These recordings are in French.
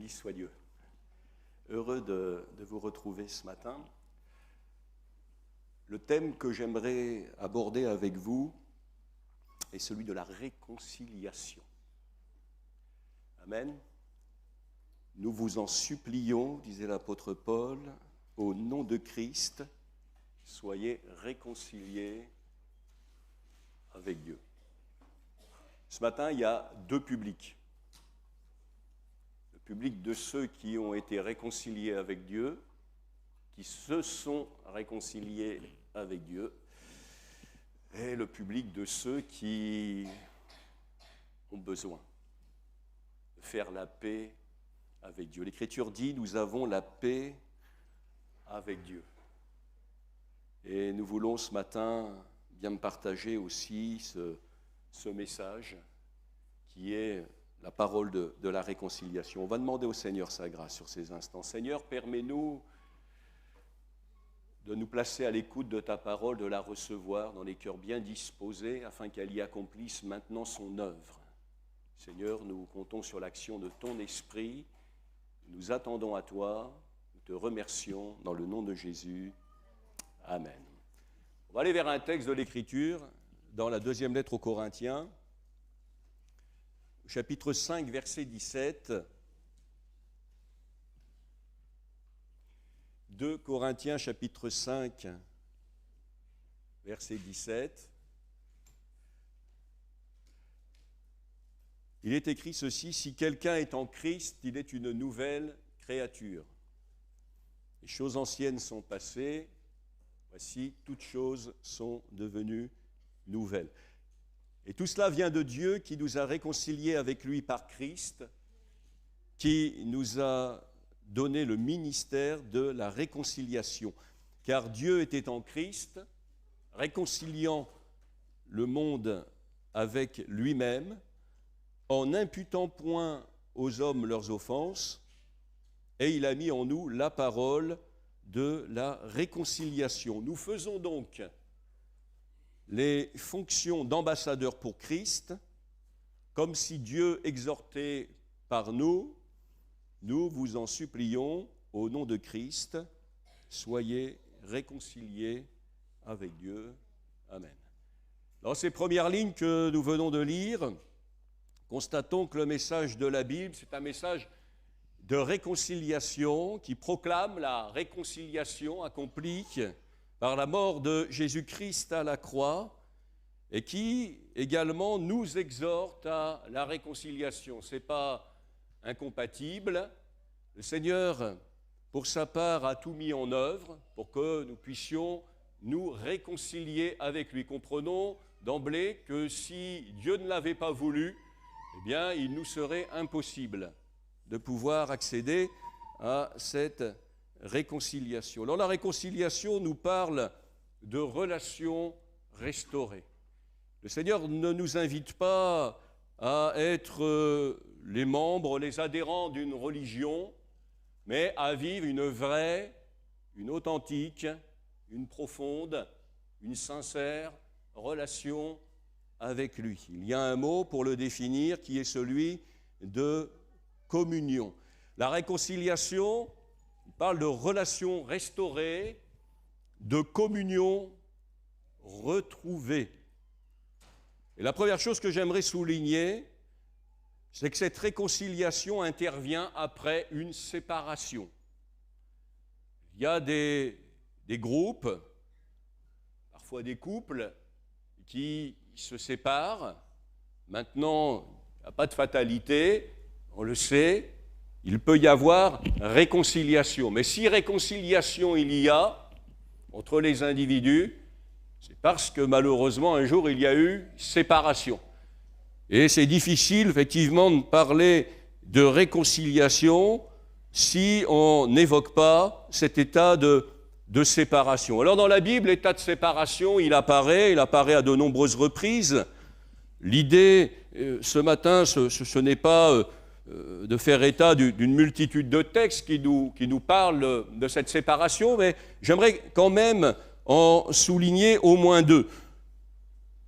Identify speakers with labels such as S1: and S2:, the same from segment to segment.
S1: Béni soit Dieu. Heureux de vous retrouver ce matin. Le thème que j'aimerais aborder avec vous est celui de la réconciliation. Amen. Nous vous en supplions, disait l'apôtre Paul, au nom de Christ, soyez réconciliés avec Dieu. Ce matin, il y a deux publics. Le public de ceux qui ont été réconciliés avec Dieu, qui se sont réconciliés avec Dieu, et le public de ceux qui ont besoin de faire la paix avec Dieu. L'Écriture dit, nous avons la paix avec Dieu. Et nous voulons ce matin bien partager aussi ce message qui est la parole de la réconciliation. On va demander au Seigneur sa grâce sur ces instants. Seigneur, permets-nous de nous placer à l'écoute de ta parole, de la recevoir dans les cœurs bien disposés afin qu'elle y accomplisse maintenant son œuvre. Seigneur, nous comptons sur l'action de ton esprit. Nous attendons à toi. Nous te remercions dans le nom de Jésus. Amen. On va aller vers un texte de l'Écriture dans la deuxième lettre aux Corinthiens, chapitre 5, verset 17. 2 Corinthiens, chapitre 5, verset 17. Il est écrit ceci, « Si quelqu'un est en Christ, il est une nouvelle créature. Les choses anciennes sont passées, voici, toutes choses sont devenues nouvelles. » Et tout cela vient de Dieu qui nous a réconciliés avec lui par Christ, qui nous a donné le ministère de la réconciliation. Car Dieu était en Christ, réconciliant le monde avec lui-même, en n'imputant point aux hommes leurs offenses, et il a mis en nous la parole de la réconciliation. Nous faisons donc les fonctions d'ambassadeurs pour Christ, comme si Dieu exhortait par nous, nous vous en supplions, au nom de Christ, soyez réconciliés avec Dieu. Amen. Dans ces premières lignes que nous venons de lire, constatons que le message de la Bible, c'est un message de réconciliation qui proclame la réconciliation accomplie par la mort de Jésus-Christ à la croix et qui également nous exhorte à la réconciliation. Ce n'est pas incompatible. Le Seigneur, pour sa part, a tout mis en œuvre pour que nous puissions nous réconcilier avec lui. Comprenons d'emblée que si Dieu ne l'avait pas voulu, eh bien, il nous serait impossible de pouvoir accéder à cette réconciliation. Alors la réconciliation nous parle de relations restaurées. Le Seigneur ne nous invite pas à être les membres, les adhérents d'une religion, mais à vivre une vraie, une authentique, une profonde, une sincère relation avec lui. Il y a un mot pour le définir qui est celui de communion. La réconciliation, il parle de relations restaurées, de communion retrouvée. Et la première chose que j'aimerais souligner, c'est que cette réconciliation intervient après une séparation. Il y a des groupes, parfois des couples, qui se séparent. Maintenant, il n'y a pas de fatalité, on le sait, il peut y avoir réconciliation. Mais si réconciliation il y a entre les individus, c'est parce que malheureusement un jour il y a eu séparation. Et c'est difficile effectivement de parler de réconciliation si on n'évoque pas cet état de séparation. Alors dans la Bible, l'état de séparation, il apparaît à de nombreuses reprises. L'idée ce matin, ce n'est pas de faire état d'une multitude de textes qui nous parlent de cette séparation, mais j'aimerais quand même en souligner au moins deux.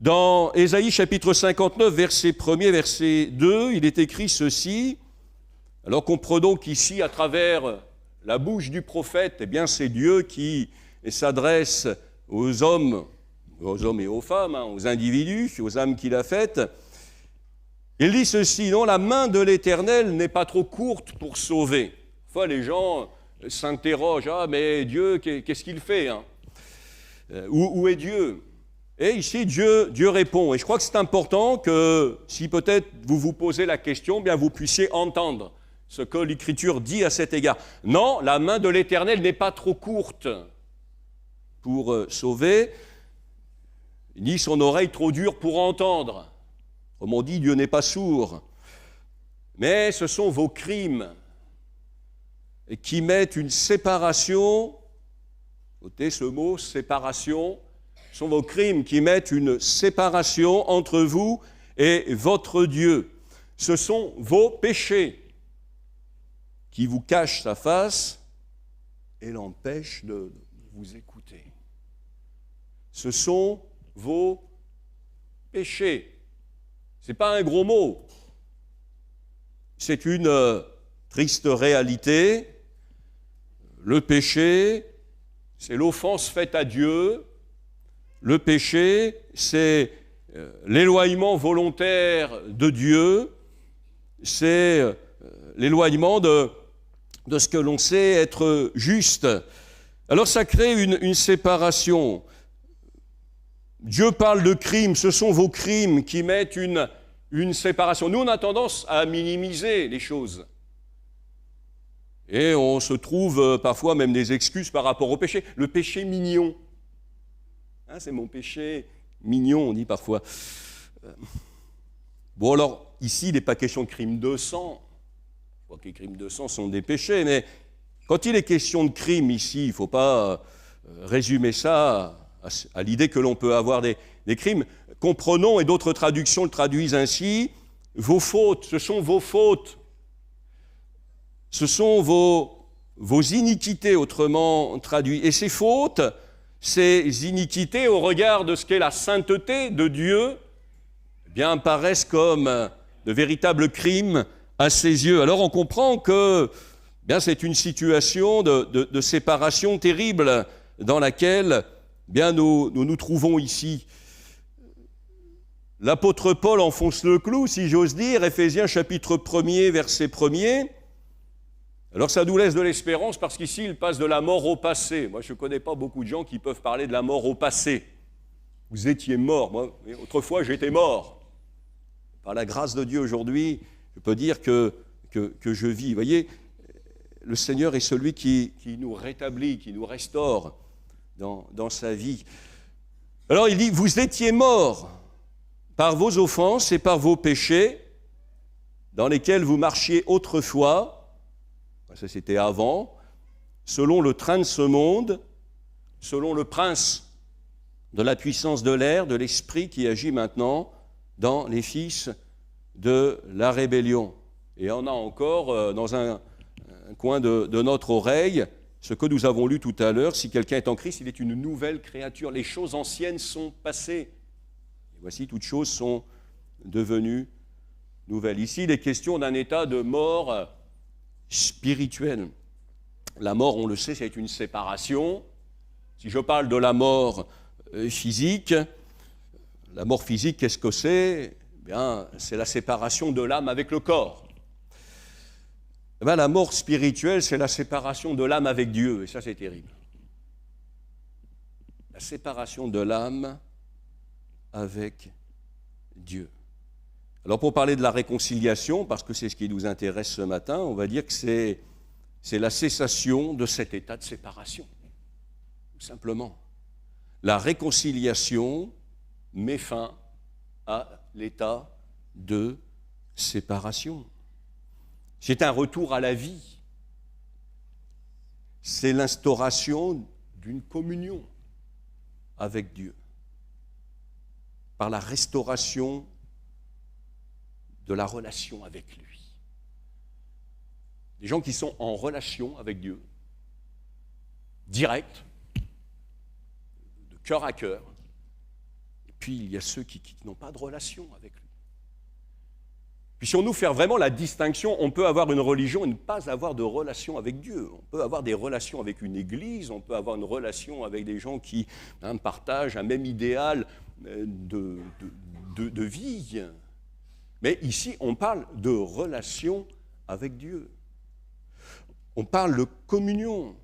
S1: Dans Ésaïe chapitre 59, verset 1er, verset 2, il est écrit ceci, Alors comprenons qu'ici, à travers la bouche du prophète, eh bien c'est Dieu qui s'adresse aux hommes et aux femmes, aux individus, aux âmes qu'il a faites. Il dit ceci: non, la main de l'Éternel n'est pas trop courte pour sauver. Enfin, les gens s'interrogent: ah, mais Dieu, qu'est-ce qu'il fait, hein? Où est Dieu? Et ici, Dieu répond. Et je crois que c'est important que, si peut-être vous vous posez la question, bien vous puissiez entendre ce que l'Écriture dit à cet égard. Non, la main de l'Éternel n'est pas trop courte pour sauver, ni son oreille trop dure pour entendre. Comme on dit, Dieu n'est pas sourd. Mais ce sont vos crimes qui mettent une séparation, notez ce mot, séparation, ce sont vos crimes qui mettent une séparation entre vous et votre Dieu. Ce sont vos péchés qui vous cachent sa face et l'empêchent de vous écouter. Ce sont vos péchés. Ce n'est pas un gros mot. C'est une triste réalité. Le péché, c'est l'offense faite à Dieu. Le péché, c'est l'éloignement volontaire de Dieu. C'est l'éloignement de ce que l'on sait être juste. Alors ça crée une séparation. Dieu parle de crimes, ce sont vos crimes qui mettent une séparation. Nous, on a tendance à minimiser les choses. Et on se trouve parfois même des excuses par rapport au péché. Le péché mignon. Hein, c'est mon péché mignon, on dit parfois. Bon, alors, ici, il n'est pas question de crimes de sang. Je crois que les crimes de sang sont des péchés, mais quand il est question de crimes ici, il ne faut pas résumer ça à l'idée que l'on peut avoir des crimes. Comprenons, et d'autres traductions le traduisent ainsi: vos fautes, ce sont vos fautes. Ce sont vos iniquités, autrement traduit. Et ces fautes, ces iniquités, au regard de ce qu'est la sainteté de Dieu, eh bien, paraissent comme de véritables crimes à ses yeux. Alors on comprend que bien, c'est une situation de séparation terrible dans laquelle bien, nous trouvons ici. L'apôtre Paul enfonce le clou, si j'ose dire, Éphésiens chapitre 1er, verset 1er. Alors ça nous laisse de l'espérance parce qu'ici, il passe de la mort au passé. Moi, je ne connais pas beaucoup de gens qui peuvent parler de la mort au passé. Vous étiez mort. Moi, autrefois, j'étais mort. Par la grâce de Dieu aujourd'hui, je peux dire que je vis. Vous voyez, le Seigneur est celui qui nous rétablit, qui nous restaure dans sa vie. Alors il dit, vous étiez morts par vos offenses et par vos péchés, dans lesquels vous marchiez autrefois, ça c'était avant, selon le train de ce monde, selon le prince de la puissance de l'air, de l'esprit qui agit maintenant dans les fils de la rébellion. Et on a encore dans un coin de notre oreille ce que nous avons lu tout à l'heure: si quelqu'un est en Christ, il est une nouvelle créature. Les choses anciennes sont passées. Et voici, toutes choses sont devenues nouvelles. Ici, il est question d'un état de mort spirituelle. La mort, on le sait, c'est une séparation. Si je parle de la mort physique, qu'est-ce que c'est? Eh bien, c'est la séparation de l'âme avec le corps. Eh bien, la mort spirituelle, c'est la séparation de l'âme avec Dieu, et ça, c'est terrible. La séparation de l'âme avec Dieu. Alors pour parler de la réconciliation, parce que c'est ce qui nous intéresse ce matin, on va dire que c'est la cessation de cet état de séparation, tout simplement. La réconciliation met fin à l'état de séparation. C'est un retour à la vie. C'est l'instauration d'une communion avec Dieu, par la restauration de la relation avec lui. Des gens qui sont en relation avec Dieu, direct, de cœur à cœur, et puis il y a ceux qui n'ont pas de relation avec lui. Puissions-nous faire vraiment la distinction, on peut avoir une religion et ne pas avoir de relation avec Dieu. On peut avoir des relations avec une église, on peut avoir une relation avec des gens qui partagent un même idéal de vie. Mais ici, on parle de relation avec Dieu. On parle de communion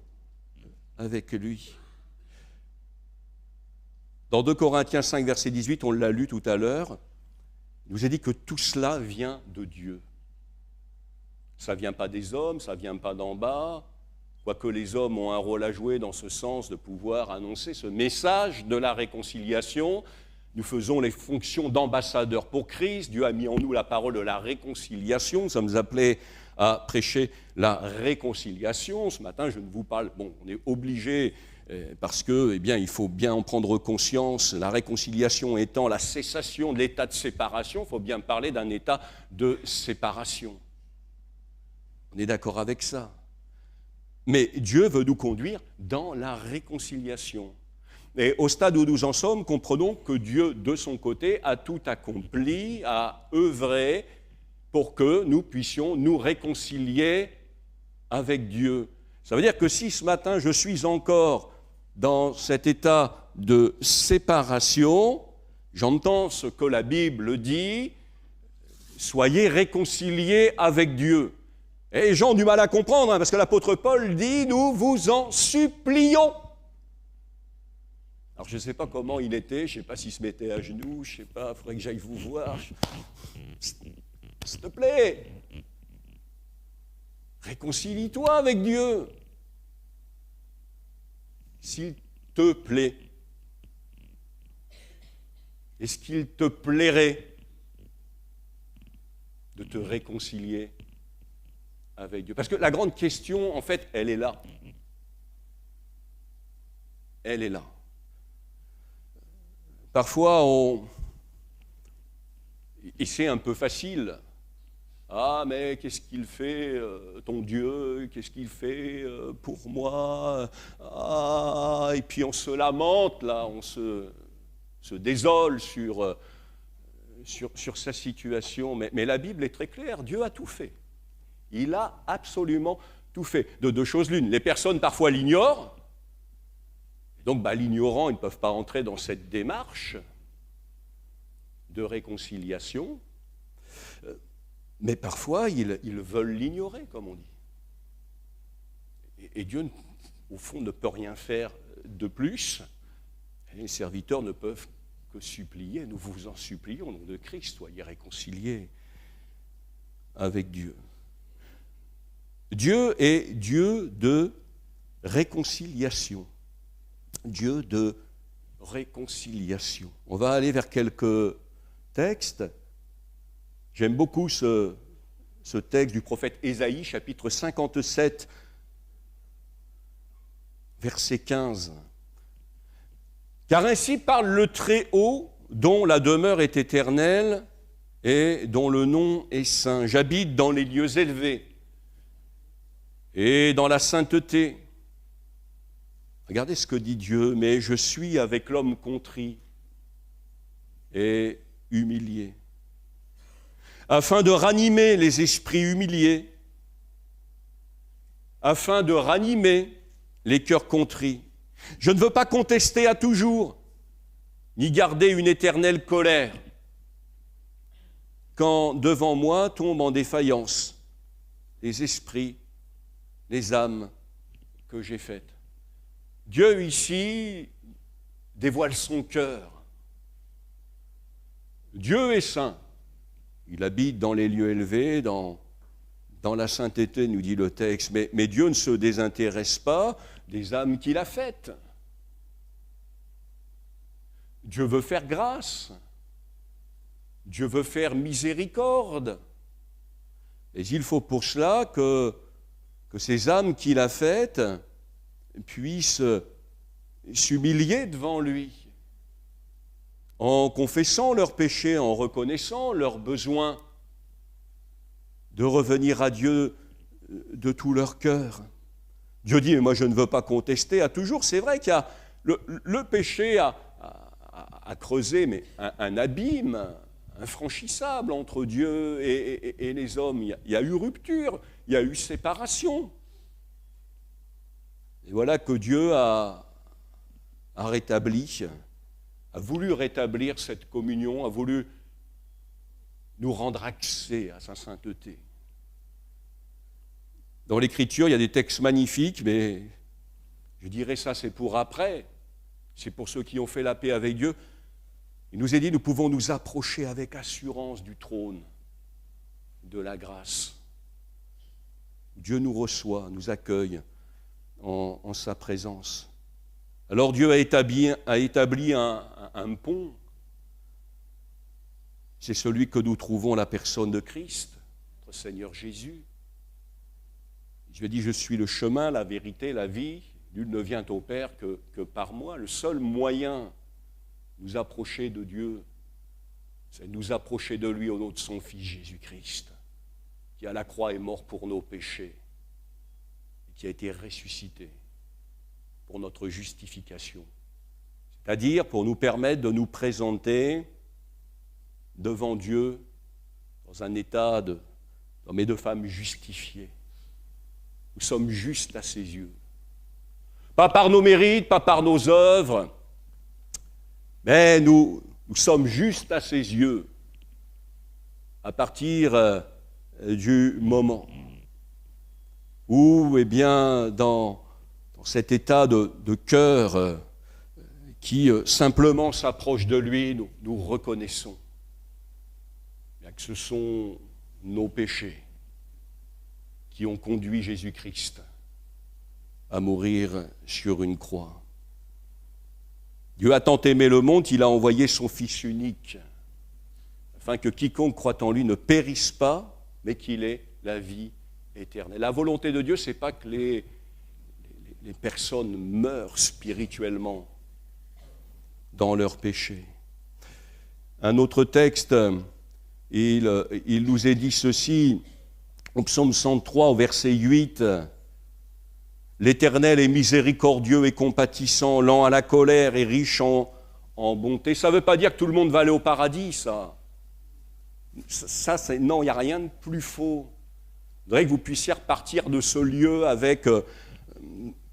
S1: avec lui. Dans 2 Corinthiens 5, verset 18, on l'a lu tout à l'heure, il nous est dit que tout cela vient de Dieu. Ça ne vient pas des hommes, ça ne vient pas d'en bas, quoique les hommes ont un rôle à jouer dans ce sens de pouvoir annoncer ce message de la réconciliation. Nous faisons les fonctions d'ambassadeurs pour Christ. Dieu a mis en nous la parole de la réconciliation. Nous sommes appelés à prêcher la réconciliation. Ce matin, je ne vous parle... Bon, on est obligé... parce que, eh bien, il faut bien en prendre conscience, la réconciliation étant la cessation de l'état de séparation, il faut bien parler d'un état de séparation. On est d'accord avec ça. Mais Dieu veut nous conduire dans la réconciliation. Et au stade où nous en sommes, comprenons que Dieu, de son côté, a tout accompli, a œuvré pour que nous puissions nous réconcilier avec Dieu. Ça veut dire que si ce matin je suis encore dans cet état de séparation, j'entends ce que la Bible dit, soyez réconciliés avec Dieu. Et les gens ont du mal à comprendre, parce que l'apôtre Paul dit, nous vous en supplions. Alors je ne sais pas comment il était, je ne sais pas s'il se mettait à genoux, je ne sais pas, il faudrait que j'aille vous voir. S'il te plaît, réconcilie-toi avec Dieu. S'il te plaît, est-ce qu'il te plairait de te réconcilier avec Dieu? Parce que la grande question, en fait, elle est là. Elle est là. Parfois, et c'est un peu facile. Ah, mais qu'est-ce qu'il fait, ton Dieu? Qu'est-ce qu'il fait pour moi? Ah, et puis on se lamente, là, on se désole sur sa situation. Mais la Bible est très claire, Dieu a tout fait. Il a absolument tout fait. De deux choses l'une, les personnes parfois l'ignorent, donc l'ignorant, ils ne peuvent pas entrer dans cette démarche de réconciliation. Mais parfois, ils veulent l'ignorer, comme on dit. Et Dieu, au fond, ne peut rien faire de plus. Et les serviteurs ne peuvent que supplier. Nous vous en supplions, au nom de Christ, soyez réconciliés avec Dieu. Dieu est Dieu de réconciliation. Dieu de réconciliation. On va aller vers quelques textes. J'aime beaucoup ce texte du prophète Ésaïe, chapitre 57, verset 15. « Car ainsi parle le Très-Haut, dont la demeure est éternelle et dont le nom est saint. J'habite dans les lieux élevés et dans la sainteté. » Regardez ce que dit Dieu. « Mais je suis avec l'homme contrit et humilié, afin de ranimer les esprits humiliés, afin de ranimer les cœurs contrits. Je ne veux pas contester à toujours, ni garder une éternelle colère, quand devant moi tombent en défaillance les esprits, les âmes que j'ai faites. » Dieu ici dévoile son cœur. Dieu est saint. Il habite dans les lieux élevés, dans la sainteté, nous dit le texte. Mais Dieu ne se désintéresse pas des âmes qu'il a faites. Dieu veut faire grâce. Dieu veut faire miséricorde. Et il faut pour cela que ces âmes qu'il a faites puissent s'humilier devant lui, en confessant leurs péchés, en reconnaissant leurs besoins, de revenir à Dieu de tout leur cœur. Dieu dit, mais moi je ne veux pas contester à toujours. C'est vrai qu'il y a le péché a creusé mais un abîme, infranchissable entre Dieu et les hommes. Il y a eu rupture, il y a eu séparation. Et voilà que Dieu a rétabli, a voulu rétablir cette communion, a voulu nous rendre accès à sa sainteté. Dans l'Écriture, il y a des textes magnifiques, mais je dirais ça, c'est pour après. C'est pour ceux qui ont fait la paix avec Dieu. Il nous est dit, nous pouvons nous approcher avec assurance du trône de la grâce. Dieu nous reçoit, nous accueille en sa présence. Alors Dieu a établi un pont. C'est celui que nous trouvons en la personne de Christ, notre Seigneur Jésus. Je dis, je suis le chemin, la vérité, la vie. Nul ne vient au Père que par moi. Le seul moyen de nous approcher de Dieu, c'est de nous approcher de lui au nom de son Fils Jésus-Christ, qui à la croix est mort pour nos péchés et qui a été ressuscité pour notre justification. C'est-à-dire pour nous permettre de nous présenter devant Dieu dans un état d'hommes et de femmes justifiés. Nous sommes justes à ses yeux. Pas par nos mérites, pas par nos œuvres, mais nous sommes justes à ses yeux à partir du moment où, eh bien, dans cet état de cœur qui simplement s'approche de lui, nous reconnaissons que ce sont nos péchés qui ont conduit Jésus-Christ à mourir sur une croix. Dieu a tant aimé le monde qu'il a envoyé son Fils unique, afin que quiconque croit en lui ne périsse pas, mais qu'il ait la vie éternelle. La volonté de Dieu, ce n'est pas que les personnes meurent spirituellement dans leurs péchés. Un autre texte, il nous est dit ceci, au psaume 103, au verset 8, « L'Éternel est miséricordieux et compatissant, lent à la colère et riche en bonté. » Ça ne veut pas dire que tout le monde va aller au paradis, ça. Non, il n'y a rien de plus faux. Je voudrais que vous puissiez repartir de ce lieu avec,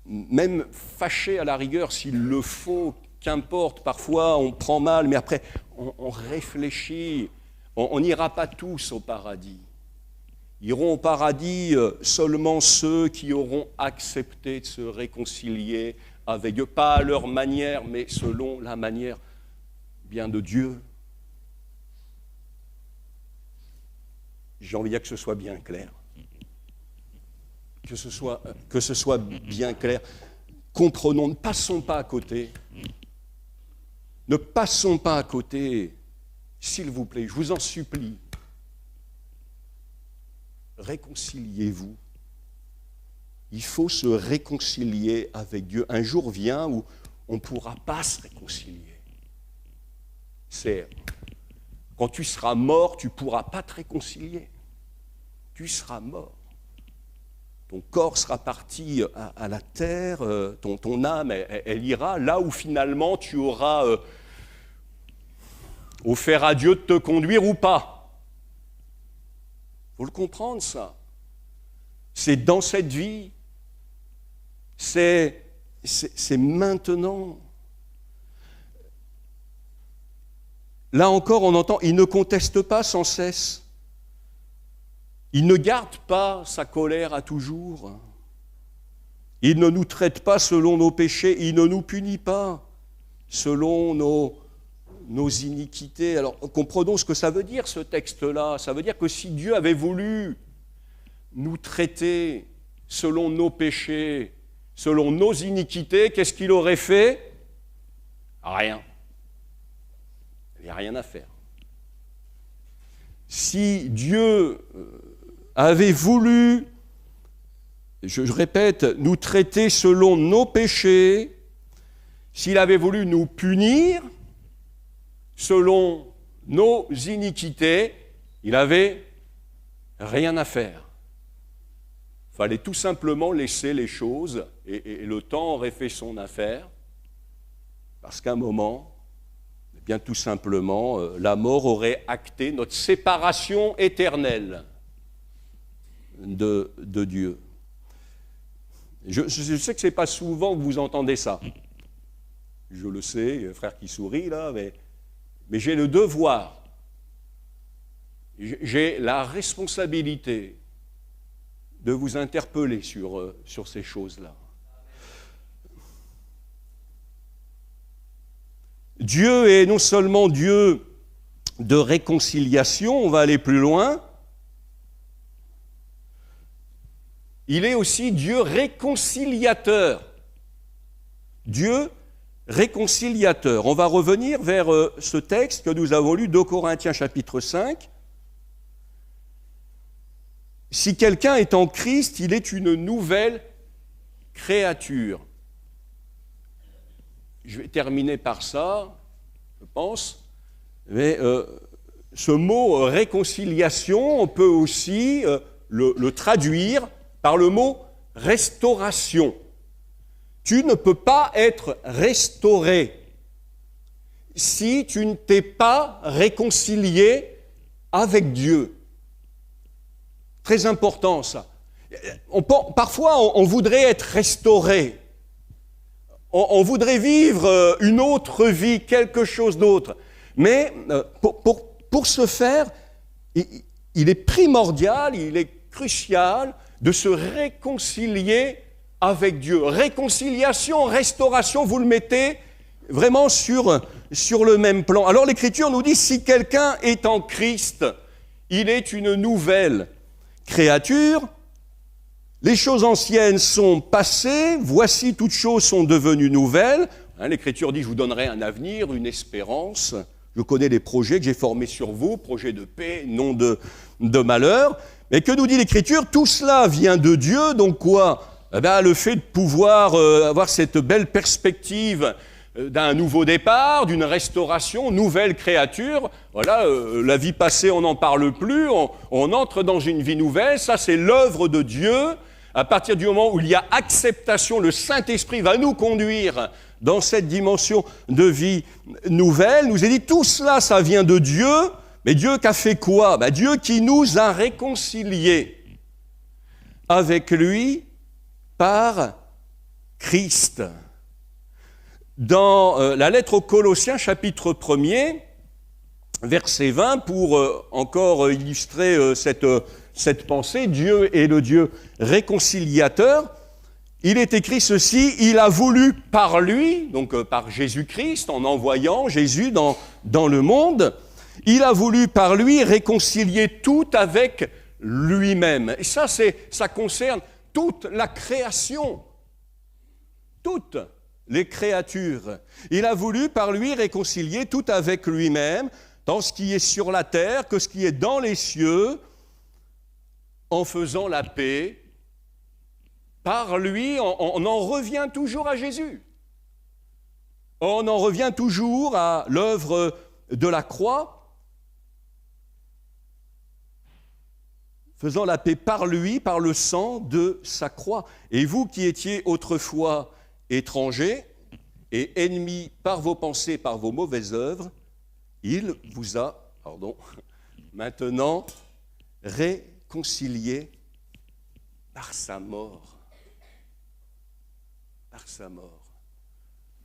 S1: même fâché à la rigueur, s'il le faut, qu'importe, parfois on prend mal, mais après on réfléchit. On n'ira pas tous au paradis. Iront au paradis seulement ceux qui auront accepté de se réconcilier avec Dieu, pas à leur manière, mais selon la manière bien de Dieu. J'ai envie de dire que ce soit bien clair. Que ce soit bien clair. Comprenons, ne passons pas à côté. Ne passons pas à côté, s'il vous plaît, je vous en supplie. Réconciliez-vous. Il faut se réconcilier avec Dieu. Un jour vient où on ne pourra pas se réconcilier. C'est quand tu seras mort, tu ne pourras pas te réconcilier. Tu seras mort. Ton corps sera parti à la terre, ton âme, elle ira là où finalement tu auras offert à Dieu de te conduire ou pas. Il faut le comprendre, ça. C'est dans cette vie. C'est maintenant. Là encore, on entend, il ne conteste pas sans cesse. Il ne garde pas sa colère à toujours. Il ne nous traite pas selon nos péchés. Il ne nous punit pas selon nos iniquités. Alors, comprenons ce que ça veut dire, ce texte-là. Ça veut dire que si Dieu avait voulu nous traiter selon nos péchés, selon nos iniquités, qu'est-ce qu'il aurait fait? Rien. Il n'y a rien à faire. Si Dieu avait voulu, je répète, nous traiter selon nos péchés, s'il avait voulu nous punir selon nos iniquités, il n'avait rien à faire. Il fallait tout simplement laisser les choses et le temps aurait fait son affaire, parce qu'à un moment, bien tout simplement, la mort aurait acté notre séparation éternelle de Dieu. Je sais que ce n'est pas souvent que vous entendez ça. Je le sais, il y a un frère qui sourit là, mais j'ai le devoir, j'ai la responsabilité de vous interpeller sur ces choses-là. Dieu est non seulement Dieu de réconciliation, on va aller plus loin, il est aussi Dieu réconciliateur. Dieu réconciliateur. On va revenir vers ce texte que nous avons lu, 2 Corinthiens chapitre 5. Si quelqu'un est en Christ, il est une nouvelle créature. Je vais terminer par ça, je pense. Mais ce mot réconciliation, on peut aussi le traduire par le mot restauration. Tu ne peux pas être restauré si tu ne t'es pas réconcilié avec Dieu. Très important ça. Parfois, on voudrait être restauré. On voudrait vivre une autre vie, quelque chose d'autre. Mais pour ce faire, il est primordial, il est crucial de se réconcilier avec Dieu. Réconciliation, restauration, vous le mettez vraiment sur le même plan. Alors l'Écriture nous dit, si quelqu'un est en Christ, il est une nouvelle créature. Les choses anciennes sont passées, voici toutes choses sont devenues nouvelles. L'Écriture dit, je vous donnerai un avenir, une espérance. Je connais les projets que j'ai formés sur vous, projets de paix, non de malheur. Mais que nous dit l'Écriture? Tout cela vient de Dieu, donc quoi? Eh bien, le fait de pouvoir avoir cette belle perspective d'un nouveau départ, d'une restauration, nouvelle créature, voilà, la vie passée, on n'en parle plus, on entre dans une vie nouvelle, ça c'est l'œuvre de Dieu. À partir du moment où il y a acceptation, le Saint-Esprit va nous conduire dans cette dimension de vie nouvelle. Nous a dit, tout cela, ça vient de Dieu, mais Dieu qui a fait quoi? Dieu qui nous a réconciliés avec lui par Christ. Dans la lettre aux Colossiens, chapitre 1er, verset 20, pour encore illustrer cette pensée, Dieu est le Dieu réconciliateur, il est écrit ceci, il a voulu par lui, donc par Jésus-Christ, en envoyant Jésus dans le monde, il a voulu par lui réconcilier tout avec lui-même. Et ça concerne toute la création, toutes les créatures. Il a voulu par lui réconcilier tout avec lui-même, tant ce qui est sur la terre que ce qui est dans les cieux, en faisant la paix. Par lui, on en revient toujours à Jésus. On en revient toujours à l'œuvre de la croix, faisant la paix par lui, par le sang de sa croix. Et vous qui étiez autrefois étrangers et ennemis par vos pensées, par vos mauvaises œuvres, il vous a, maintenant réconciliés par sa mort. Par sa mort.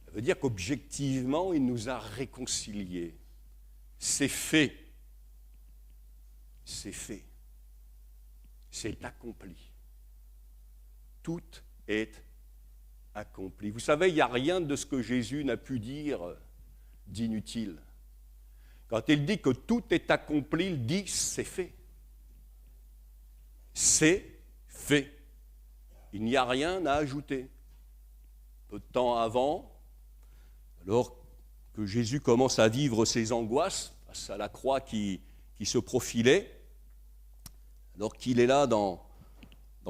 S1: Ça veut dire qu'objectivement, il nous a réconciliés. C'est fait. C'est fait. C'est accompli. Tout est accompli. Vous savez, il n'y a rien de ce que Jésus n'a pu dire d'inutile. Quand il dit que tout est accompli, il dit c'est fait. C'est fait. Il n'y a rien à ajouter. Peu de temps avant, alors que Jésus commence à vivre ses angoisses face à la croix qui se profilait, alors qu'il est là dans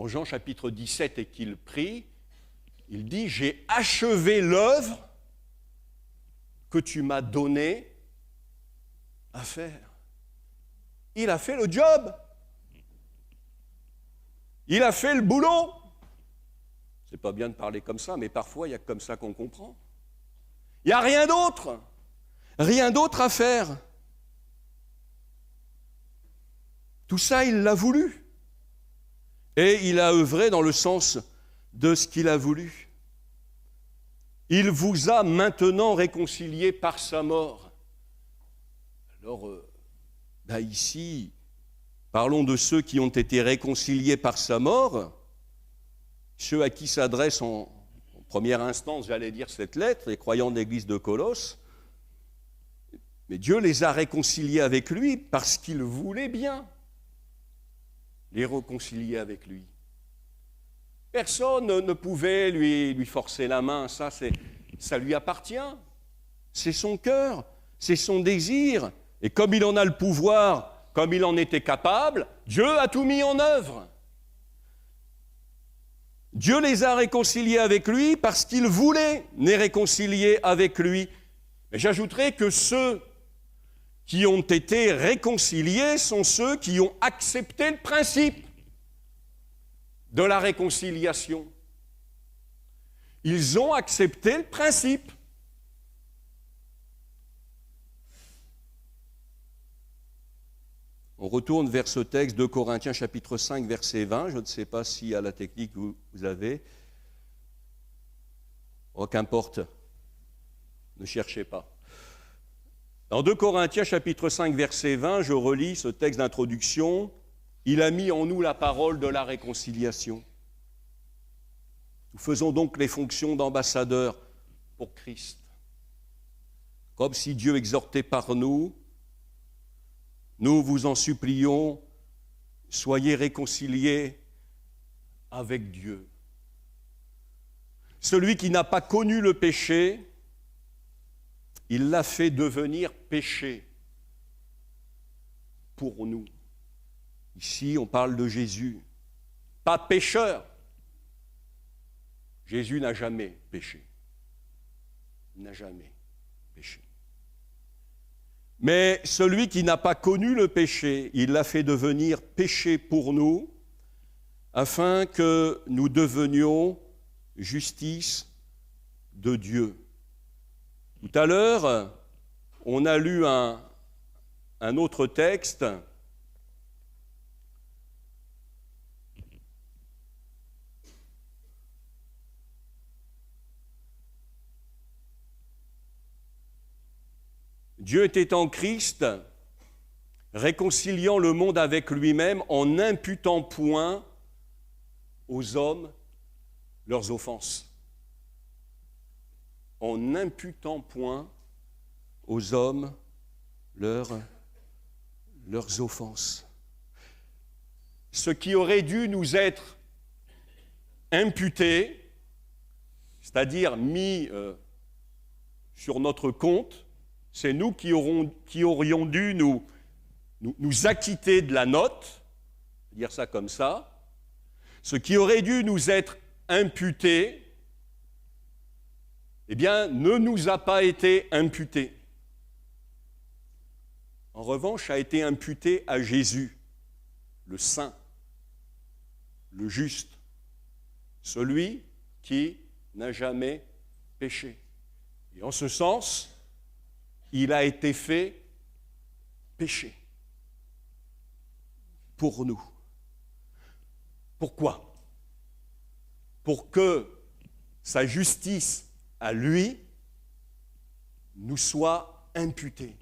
S1: Jean chapitre 17 et qu'il prie, il dit « J'ai achevé l'œuvre que tu m'as donnée à faire. » Il a fait le job. Il a fait le boulot. C'est pas bien de parler comme ça, mais parfois il y a comme ça qu'on comprend. Il n'y a rien d'autre. Rien d'autre à faire. Tout ça, il l'a voulu. Et il a œuvré dans le sens de ce qu'il a voulu. Il vous a maintenant réconciliés par sa mort. Alors, ici, parlons de ceux qui ont été réconciliés par sa mort, ceux à qui s'adresse en première instance, j'allais dire, cette lettre, les croyants de l'église de Colosse. Mais Dieu les a réconciliés avec lui parce qu'il voulait bien les réconcilier avec lui. Personne ne pouvait lui forcer la main, ça lui appartient. C'est son cœur, c'est son désir. Et comme il en a le pouvoir, comme il en était capable, Dieu a tout mis en œuvre. Dieu les a réconciliés avec lui parce qu'il voulait les réconcilier avec lui. Mais j'ajouterai que ceux qui ont été réconciliés sont ceux qui ont accepté le principe de la réconciliation. Ils ont accepté le principe. On retourne vers ce texte de Corinthiens chapitre 5 verset 20. Je ne sais pas si à la technique vous avez. Oh, qu'importe. Ne cherchez pas. Dans 2 Corinthiens chapitre 5 verset 20, je relis ce texte d'introduction. Il a mis en nous la parole de la réconciliation. Nous faisons donc les fonctions d'ambassadeurs pour Christ. Comme si Dieu exhortait par nous, nous vous en supplions, soyez réconciliés avec Dieu. Celui qui n'a pas connu le péché, il l'a fait devenir péché pour nous. Ici, on parle de Jésus, pas pécheur. Jésus n'a jamais péché. Il n'a jamais péché. Mais celui qui n'a pas connu le péché, il l'a fait devenir péché pour nous, afin que nous devenions justice de Dieu. Tout à l'heure, on a lu un autre texte. Dieu était en Christ, réconciliant le monde avec lui-même en n'imputant point aux hommes leurs offenses. En n'imputant point aux hommes leurs offenses. Ce qui aurait dû nous être imputé, c'est-à-dire mis sur notre compte, c'est nous qui aurions dû nous acquitter de la note, dire ça comme ça. Ce qui aurait dû nous être imputé, eh bien, ne nous a pas été imputé. En revanche, a été imputé à Jésus, le saint, le juste, celui qui n'a jamais péché. Et en ce sens, il a été fait péché pour nous. Pourquoi ? Pour que sa justice à lui nous soit imputée.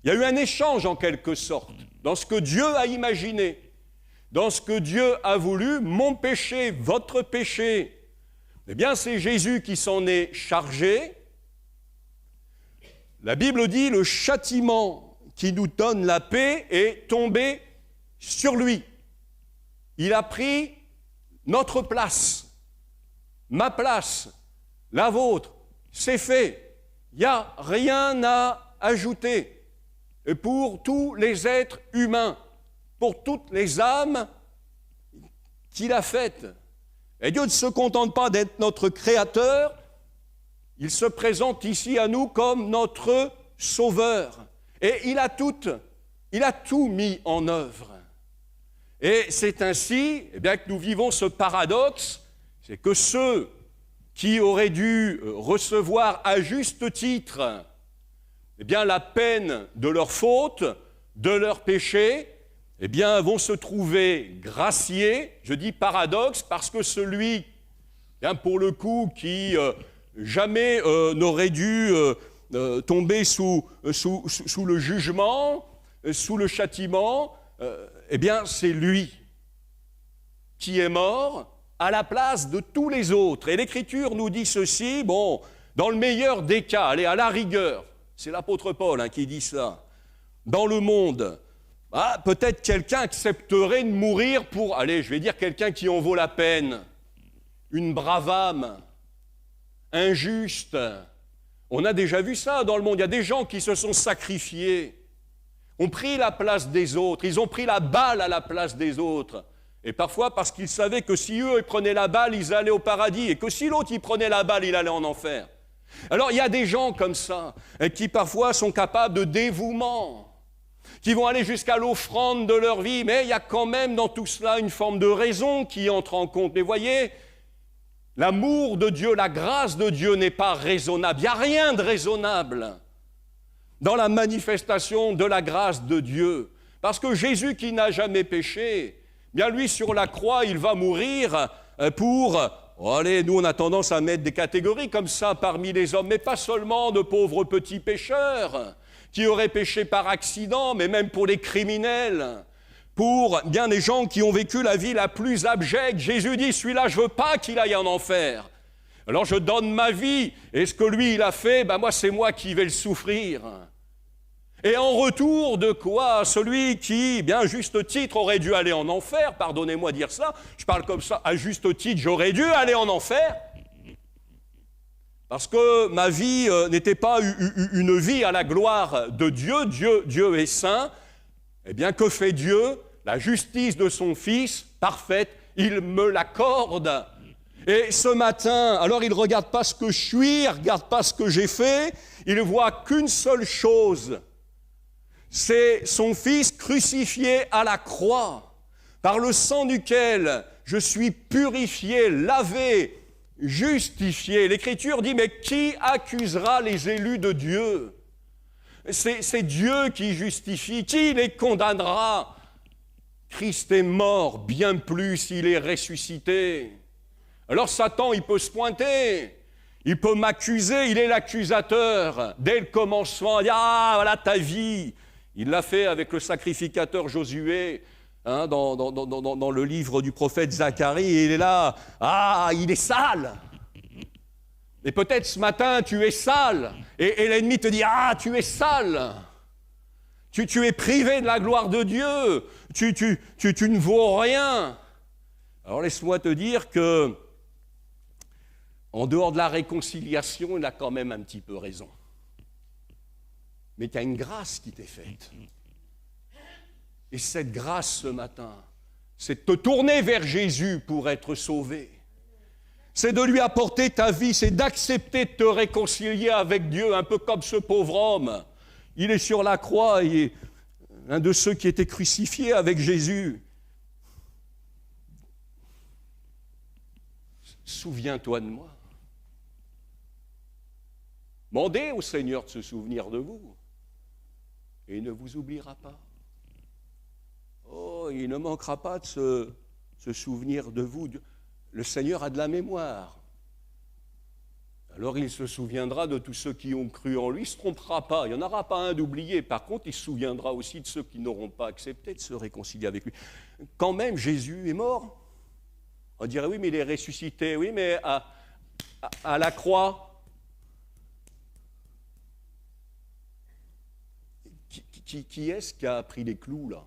S1: Il y a eu un échange en quelque sorte dans ce que Dieu a imaginé, dans ce que Dieu a voulu, mon péché, votre péché. Eh bien, c'est Jésus qui s'en est chargé. La Bible dit, le châtiment qui nous donne la paix est tombé sur lui. Il a pris notre place, ma place, la vôtre. C'est fait. Il n'y a rien à ajouter. Et pour tous les êtres humains, pour toutes les âmes qu'il a faites. Et Dieu ne se contente pas d'être notre créateur, il se présente ici à nous comme notre sauveur. Et il a tout mis en œuvre. Et c'est ainsi que nous vivons ce paradoxe, c'est que ceux qui auraient dû recevoir à juste titre eh bien la peine de leur faute, de leur péché, eh bien vont se trouver graciés. Je dis paradoxe parce que celui, bien, pour le coup, qui jamais n'aurait dû tomber sous le jugement, sous le châtiment, eh bien c'est lui qui est mort à la place de tous les autres. Et l'Écriture nous dit ceci, bon, dans le meilleur des cas, allez, à la rigueur, c'est l'apôtre Paul qui dit ça, dans le monde, peut-être quelqu'un accepterait de mourir pour, allez, je vais dire quelqu'un qui en vaut la peine, une brave âme, injuste. On a déjà vu ça dans le monde, il y a des gens qui se sont sacrifiés, ont pris la place des autres, ils ont pris la balle à la place des autres. Et parfois parce qu'ils savaient que si eux ils prenaient la balle, ils allaient au paradis, et que si l'autre il prenait la balle, il allait en enfer. Alors il y a des gens comme ça, qui parfois sont capables de dévouement, qui vont aller jusqu'à l'offrande de leur vie, mais il y a quand même dans tout cela une forme de raison qui entre en compte. Mais voyez, l'amour de Dieu, la grâce de Dieu n'est pas raisonnable, il n'y a rien de raisonnable dans la manifestation de la grâce de Dieu. Parce que Jésus qui n'a jamais péché, bien lui sur la croix, il va mourir pour... allez, nous on a tendance à mettre des catégories comme ça parmi les hommes, mais pas seulement de pauvres petits pécheurs qui auraient péché par accident, mais même pour les criminels, pour bien des gens qui ont vécu la vie la plus abjecte. Jésus dit, celui-là, je ne veux pas qu'il aille en enfer. Alors je donne ma vie, et ce que lui il a fait, moi c'est moi qui vais le souffrir. Et en retour de quoi, celui qui, bien à juste titre, aurait dû aller en enfer, pardonnez-moi de dire ça, je parle comme ça, à juste titre, j'aurais dû aller en enfer, parce que ma vie n'était pas une vie à la gloire de Dieu, Dieu est saint. Eh bien, que fait Dieu? La justice de son Fils, parfaite, il me l'accorde. Et ce matin, alors il ne regarde pas ce que je suis, il ne regarde pas ce que j'ai fait, il ne voit qu'une seule chose, c'est son Fils crucifié à la croix, par le sang duquel je suis purifié, lavé, justifié. L'Écriture dit, mais qui accusera les élus de Dieu? C'est Dieu qui justifie, qui les condamnera? Christ est mort, bien plus, il est ressuscité. Alors Satan, il peut se pointer, il peut m'accuser, il est l'accusateur. Dès le commencement, il dit, voilà ta vie. Il l'a fait avec le sacrificateur Josué, dans le livre du prophète Zacharie, et il est là, il est sale. Et peut-être ce matin, tu es sale, et l'ennemi te dit, tu es sale. Tu es privé de la gloire de Dieu, tu ne vaux rien. Alors laisse-moi te dire que, en dehors de la réconciliation, il a quand même un petit peu raison. Mais tu as une grâce qui t'est faite. Et cette grâce ce matin, c'est de te tourner vers Jésus pour être sauvé. C'est de lui apporter ta vie, c'est d'accepter de te réconcilier avec Dieu, un peu comme ce pauvre homme. Il est sur la croix, il est l'un de ceux qui étaient crucifiés avec Jésus. Souviens-toi de moi. Demandez au Seigneur de se souvenir de vous. Et il ne vous oubliera pas. Oh, il ne manquera pas de se souvenir de vous. Le Seigneur a de la mémoire. Alors il se souviendra de tous ceux qui ont cru en lui, il ne se trompera pas. Il n'y en aura pas un d'oublié. Par contre, il se souviendra aussi de ceux qui n'auront pas accepté de se réconcilier avec lui. Quand même, Jésus est mort. On dirait, oui, mais il est ressuscité. Oui, mais à la croix... Qui est-ce qui a pris les clous, là?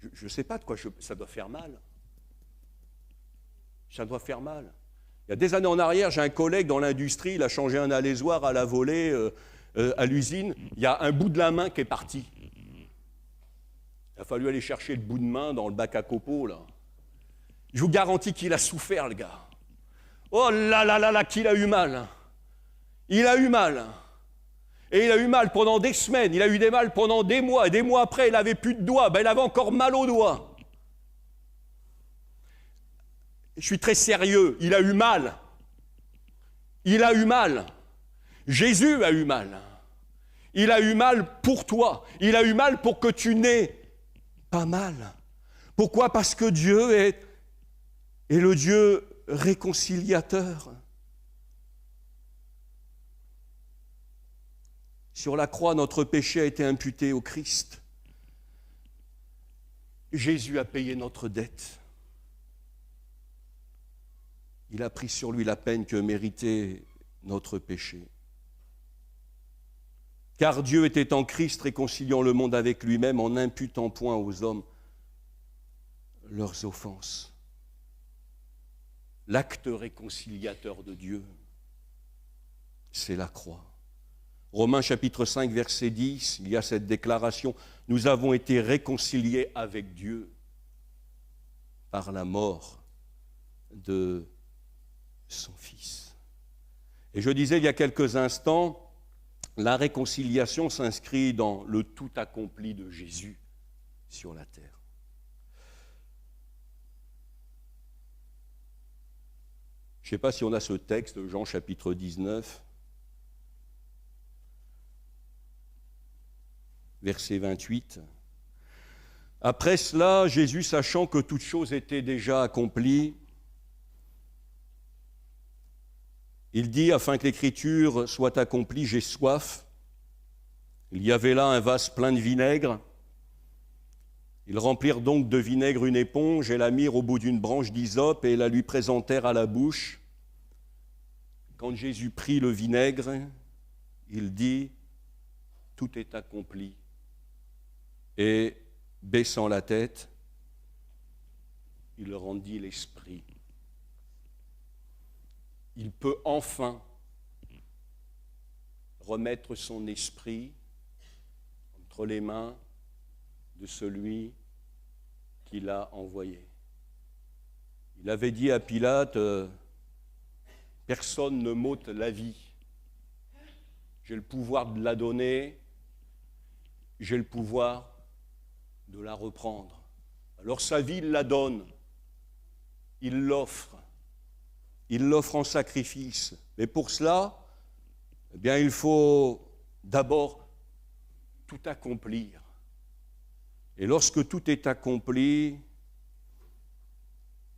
S1: Je ne sais pas de quoi ça doit faire mal. Ça doit faire mal. Il y a des années en arrière, j'ai un collègue dans l'industrie, il a changé un alésoir à la volée à l'usine. Il y a un bout de la main qui est parti. Il a fallu aller chercher le bout de main dans le bac à copeaux, là. Je vous garantis qu'il a souffert, le gars. Oh là là là là, qu'il a eu mal. Il a eu mal. Et il a eu mal pendant des semaines, il a eu des mal pendant des mois, et des mois après, il n'avait plus de doigts, il avait encore mal aux doigts. Je suis très sérieux, il a eu mal. Il a eu mal. Jésus a eu mal. Il a eu mal pour toi. Il a eu mal pour que tu n'aies pas mal. Pourquoi? Parce que Dieu est le Dieu réconciliateur. Sur la croix, notre péché a été imputé au Christ. Jésus a payé notre dette. Il a pris sur lui la peine que méritait notre péché. Car Dieu était en Christ, réconciliant le monde avec lui-même en n'imputant point aux hommes leurs offenses. L'acte réconciliateur de Dieu, c'est la croix. Romains chapitre 5, verset 10, il y a cette déclaration, « Nous avons été réconciliés avec Dieu par la mort de son Fils. » Et je disais il y a quelques instants, la réconciliation s'inscrit dans le tout accompli de Jésus sur la terre. Je ne sais pas si on a ce texte, Jean chapitre 19, verset 28. Après cela, Jésus, sachant que toute chose était déjà accomplie, il dit, afin que l'écriture soit accomplie, j'ai soif. Il y avait là un vase plein de vinaigre. Ils remplirent donc de vinaigre une éponge et la mirent au bout d'une branche d'hysope et la lui présentèrent à la bouche. Quand Jésus prit le vinaigre, il dit, tout est accompli. Et baissant la tête, il rendit l'esprit. Il peut enfin remettre son esprit entre les mains de celui qui l'a envoyé. Il avait dit à Pilate, personne ne m'ôte la vie. J'ai le pouvoir de la donner, j'ai le pouvoir de la reprendre. Alors sa vie, il la donne, il l'offre en sacrifice. Mais pour cela, eh bien, il faut d'abord tout accomplir. Et lorsque tout est accompli,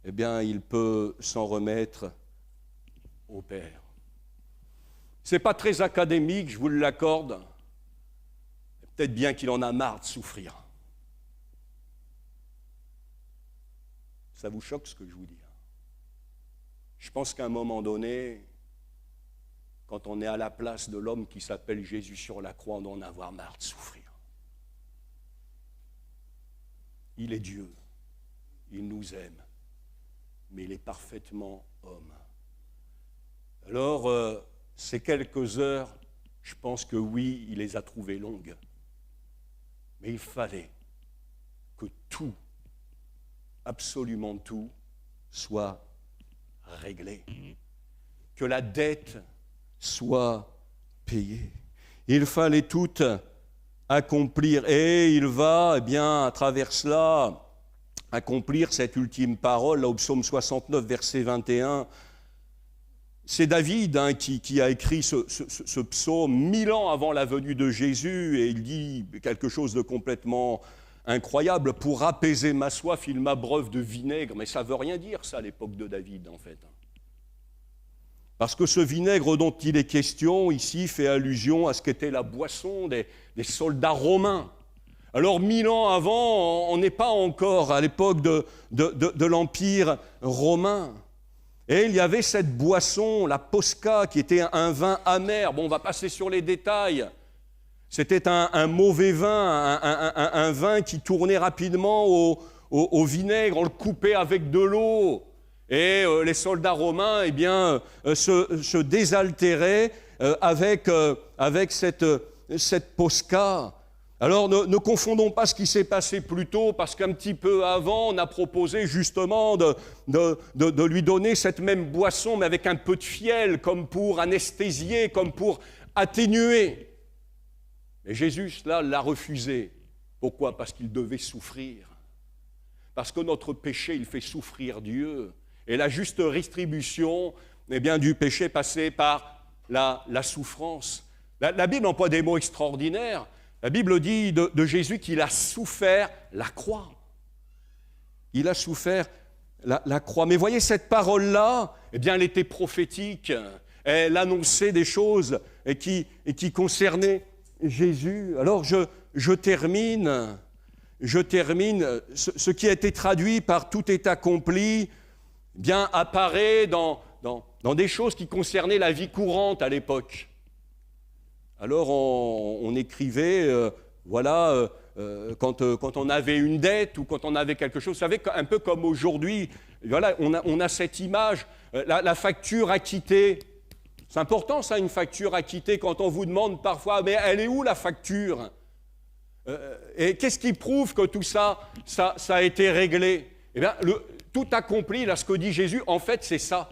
S1: eh bien, il peut s'en remettre au Père. Ce n'est pas très académique, je vous l'accorde. Peut-être bien qu'il en a marre de souffrir. Ça vous choque ce que je vous dis? Je pense qu'à un moment donné, quand on est à la place de l'homme qui s'appelle Jésus sur la croix, on doit en avoir marre de souffrir. Il est Dieu, il nous aime, mais il est parfaitement homme. Alors, ces quelques heures, je pense que oui, il les a trouvées longues. Mais il fallait que tout, absolument tout, soit réglé. Que la dette soit payée. Il fallait tout accomplir. Et il va, eh bien, à travers cela, accomplir cette ultime parole, là au psaume 69, verset 21. C'est David qui a écrit ce psaume 1000 ans avant la venue de Jésus, et il dit quelque chose de complètement incroyable. Pour apaiser ma soif, il m'abreuve de vinaigre. Mais ça ne veut rien dire, ça, à l'époque de David, en fait. Parce que ce vinaigre dont il est question ici fait allusion à ce qu'était la boisson des soldats romains. Alors 1000 ans avant, on n'est pas encore à l'époque de l'Empire romain. Et il y avait cette boisson, la posca, qui était un vin amer. Bon, on va passer sur les détails. C'était un mauvais vin, un vin qui tournait rapidement au vinaigre. On le coupait avec de l'eau. Et les soldats romains, eh bien, se désaltéraient avec cette posca. Alors ne confondons pas ce qui s'est passé plus tôt, parce qu'un petit peu avant, on a proposé justement de lui donner cette même boisson, mais avec un peu de fiel, comme pour anesthésier, comme pour atténuer. Mais Jésus, là, l'a refusé. Pourquoi? Parce qu'il devait souffrir. Parce que notre péché, il fait souffrir Dieu. Et la juste rétribution, eh bien, du péché passait par la souffrance. La Bible emploie des mots extraordinaires. La Bible dit de Jésus qu'il a souffert la croix. Il a souffert la croix. Mais voyez, cette parole-là, eh bien, elle était prophétique. Elle annonçait des choses qui concernaient Jésus. Alors, je termine. Ce qui a été traduit par tout est accompli, eh bien, apparaît dans des choses qui concernaient la vie courante à l'époque. Alors, on écrivait, quand on avait une dette ou quand on avait quelque chose, vous savez, un peu comme aujourd'hui, voilà, on a cette image, la facture acquittée. C'est important, ça, une facture acquittée, quand on vous demande parfois, mais elle est où la facture ? Et qu'est-ce qui prouve que tout ça a été réglé ? Eh bien, tout accompli, là, ce que dit Jésus, en fait, c'est ça.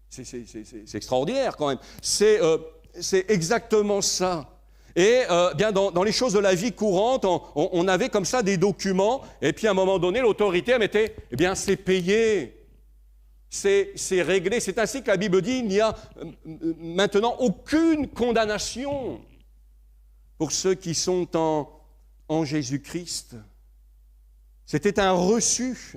S1: C'est extraordinaire, quand même. C'est exactement ça. Et bien dans les choses de la vie courante, on avait comme ça des documents, et puis à un moment donné, l'autorité elle mettait, eh bien c'est payé, c'est réglé. C'est ainsi que la Bible dit, il n'y a maintenant aucune condamnation pour ceux qui sont en Jésus-Christ. C'était un reçu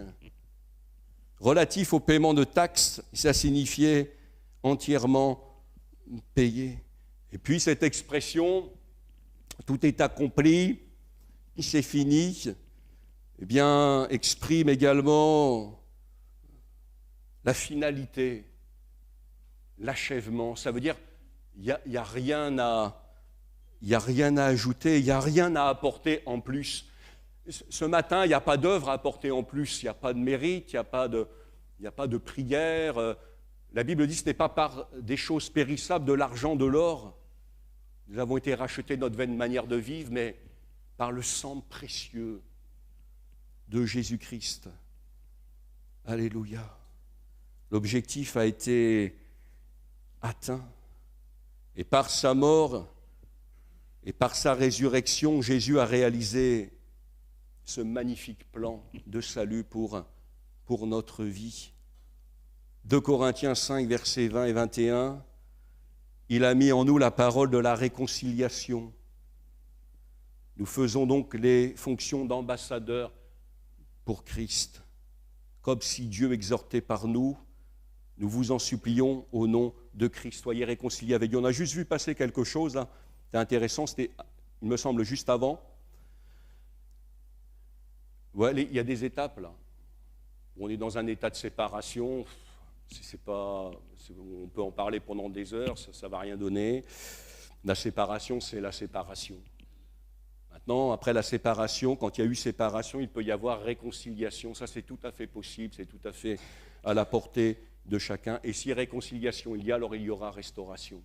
S1: relatif au paiement de taxes, ça signifiait entièrement payé. Et puis cette expression, tout est accompli, c'est fini, eh bien, exprime également la finalité, l'achèvement. Ça veut dire, il n'y a rien à ajouter, il n'y a rien à apporter en plus. Ce matin, il n'y a pas d'œuvre à apporter en plus, il n'y a pas de mérite, il n'y a pas de prière. La Bible dit que ce n'est pas par des choses périssables, de l'argent, de l'or. Nous avons été rachetés de notre vaine manière de vivre, mais par le sang précieux de Jésus-Christ. Alléluia. L'objectif a été atteint. Et par sa mort et par sa résurrection, Jésus a réalisé ce magnifique plan de salut pour notre vie. 2 Corinthiens 5, versets 20 et 21, il a mis en nous la parole de la réconciliation. Nous faisons donc les fonctions d'ambassadeurs pour Christ. Comme si Dieu exhortait par nous, nous vous en supplions au nom de Christ. Soyez réconciliés avec Dieu. On a juste vu passer quelque chose, là. C'était intéressant, c'était, il me semble, juste avant. Ouais, il y a des étapes, là. On est dans un état de séparation. On peut en parler pendant des heures, ça ne va rien donner. La séparation, c'est la séparation. Maintenant, après la séparation, quand il y a eu séparation, il peut y avoir réconciliation. Ça, c'est tout à fait possible, c'est tout à fait à la portée de chacun. Et si réconciliation il y a, alors il y aura restauration.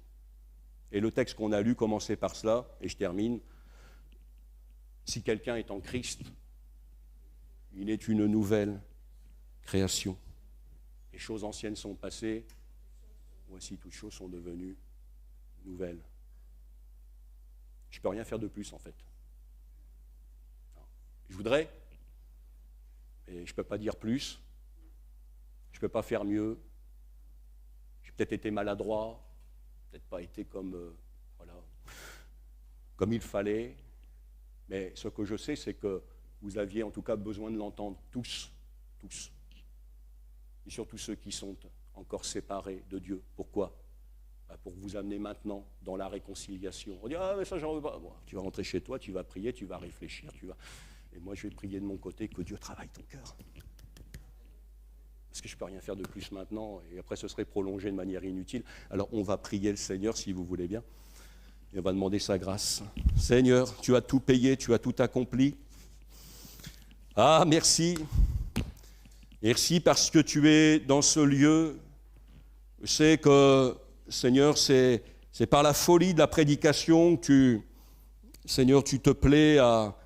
S1: Et le texte qu'on a lu commençait par cela, et je termine. Si quelqu'un est en Christ, il est une nouvelle création. Les choses anciennes sont passées, voici toutes choses sont devenues nouvelles. Je ne peux rien faire de plus en fait. Non. Je voudrais, mais je ne peux pas dire plus, je ne peux pas faire mieux. J'ai peut-être été maladroit, peut-être pas été comme il fallait, mais ce que je sais, c'est que vous aviez en tout cas besoin de l'entendre tous. Et surtout ceux qui sont encore séparés de Dieu. Pourquoi ? Pour vous amener maintenant dans la réconciliation. On dit, ah mais ça j'en veux pas. Bon, tu vas rentrer chez toi, tu vas prier, tu vas réfléchir, et moi je vais prier de mon côté que Dieu travaille ton cœur. Parce que je ne peux rien faire de plus maintenant, et après ce serait prolongé de manière inutile. Alors on va prier le Seigneur si vous voulez bien, et on va demander sa grâce. Seigneur, tu as tout payé, tu as tout accompli. Ah, merci. Merci parce que tu es dans ce lieu. Je sais que, Seigneur, c'est par la folie de la prédication que Seigneur, tu te plais à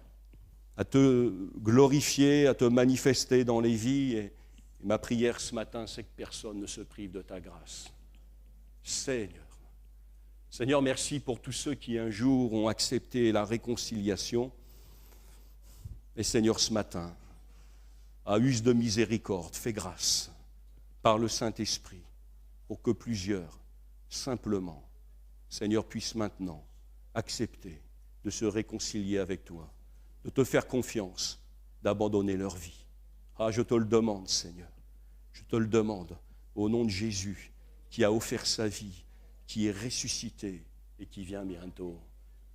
S1: te glorifier, à te manifester dans les vies. Et ma prière ce matin, c'est que personne ne se prive de ta grâce. Seigneur, merci pour tous ceux qui un jour ont accepté la réconciliation. Et Seigneur, ce matin, à use de miséricorde, fais grâce par le Saint-Esprit pour que plusieurs simplement, Seigneur, puissent maintenant accepter de se réconcilier avec toi, de te faire confiance, d'abandonner leur vie. Ah, je te le demande, Seigneur. Je te le demande au nom de Jésus qui a offert sa vie, qui est ressuscité et qui vient bientôt.